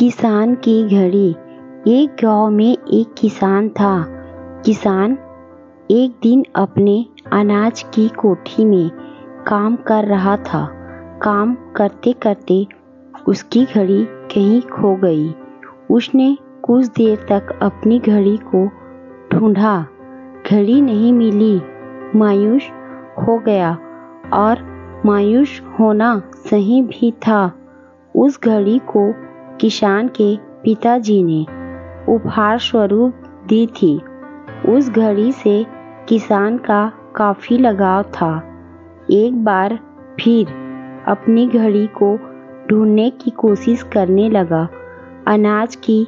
किसान की घड़ी। एक गांव में एक किसान था। किसान एक दिन अपने अनाज की कोठी में काम कर रहा था। काम करते करते उसकी घड़ी कहीं खो गई। उसने कुछ देर तक अपनी घड़ी को ढूंढा, घड़ी नहीं मिली। मायूस हो गया, और मायूस होना सही भी था। उस घड़ी को किसान के पिताजी ने उपहार स्वरूप दी थी। उस घड़ी से किसान का काफी लगाव था। एक बार फिर अपनी घड़ी को ढूंढने की कोशिश करने लगा। अनाज की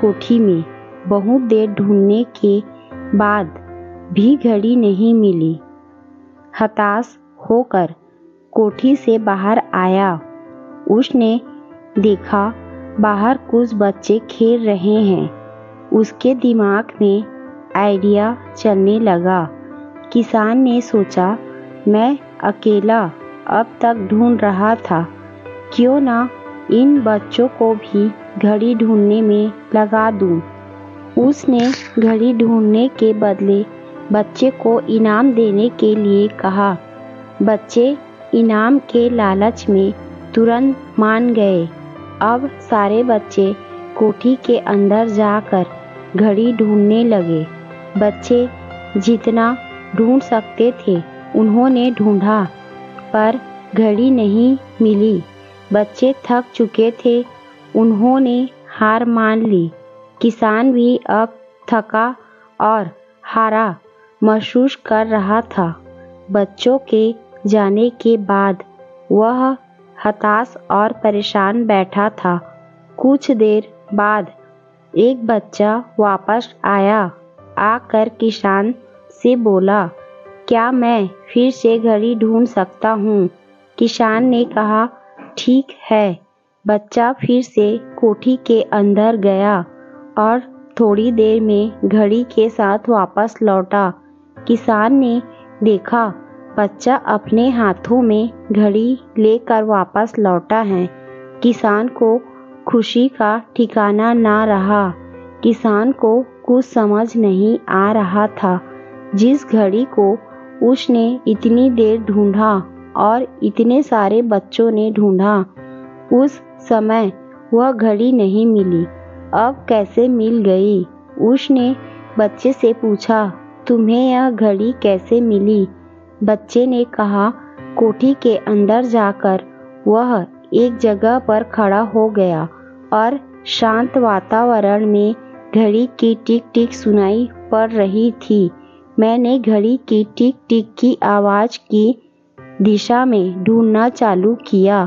कोठी में बहुत देर ढूंढने के बाद भी घड़ी नहीं मिली। हताश होकर कोठी से बाहर आया। उसने देखा बाहर कुछ बच्चे खेल रहे हैं। उसके दिमाग में आइडिया चलने लगा। किसान ने सोचा, मैं अकेला अब तक ढूंढ रहा था, क्यों ना इन बच्चों को भी घड़ी ढूंढने में लगा दूं। उसने घड़ी ढूंढने के बदले बच्चे को इनाम देने के लिए कहा। बच्चे इनाम के लालच में तुरंत मान गए। अब सारे बच्चे कोठी के अंदर जाकर घड़ी ढूंढने लगे। बच्चे जितना ढूंढ सकते थे उन्होंने ढूंढा, पर घड़ी नहीं मिली। बच्चे थक चुके थे, उन्होंने हार मान ली। किसान भी अब थका और हारा महसूस कर रहा था। बच्चों के जाने के बाद वह हताश और परेशान बैठा था। कुछ देर बाद एक बच्चा वापस आया। आकर किसान से बोला, क्या मैं फिर से घड़ी ढूंढ सकता हूँ? किसान ने कहा, ठीक है। बच्चा फिर से कोठी के अंदर गया और थोड़ी देर में घड़ी के साथ वापस लौटा। किसान ने देखा बच्चा अपने हाथों में घड़ी लेकर वापस लौटा है। किसान को खुशी का ठिकाना ना रहा। किसान को कुछ समझ नहीं आ रहा था। जिस घड़ी को उसने इतनी देर ढूंढा और इतने सारे बच्चों ने ढूंढा, उस समय वह घड़ी नहीं मिली। अब कैसे मिल गई? उसने बच्चे से पूछा, तुम्हें यह घड़ी कैसे मिली? बच्चे ने कहा, कोठी के अंदर जाकर वह एक जगह पर खड़ा हो गया और शांत वातावरण में घड़ी की टिक टिक सुनाई पड़ रही थी। मैंने घड़ी की टिक टिक की आवाज की दिशा में ढूंढना चालू किया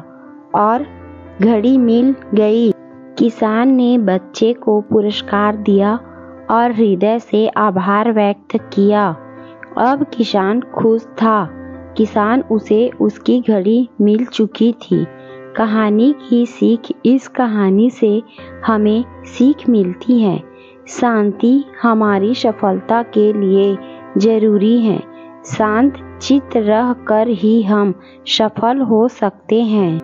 और घड़ी मिल गई। किसान ने बच्चे को पुरस्कार दिया और हृदय से आभार व्यक्त किया। अब किसान खुश था। किसान उसे उसकी घड़ी मिल चुकी थी। कहानी की सीख। इस कहानी से हमें सीख मिलती है, शांति हमारी सफलता के लिए जरूरी है। शांत चित्त रह कर ही हम सफल हो सकते हैं।